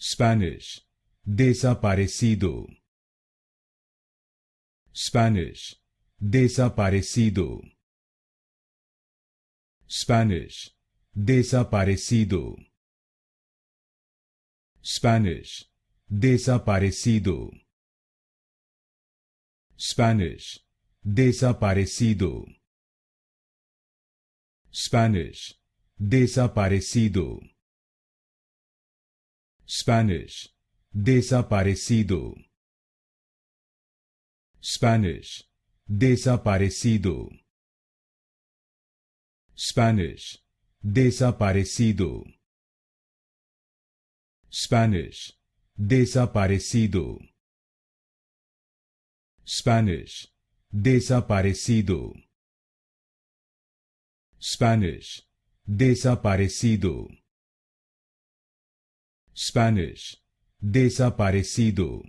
Spanish, desaparecido. Spanish, desaparecido. Spanish, desaparecido. Spanish, desaparecido. Spanish, desaparecido. Spanish, desaparecido. Spanish, desaparecido. Spanish, desaparecido. Spanish, desaparecido. Spanish, desaparecido. Spanish, desaparecido. Spanish, desaparecido. Spanish, desaparecido.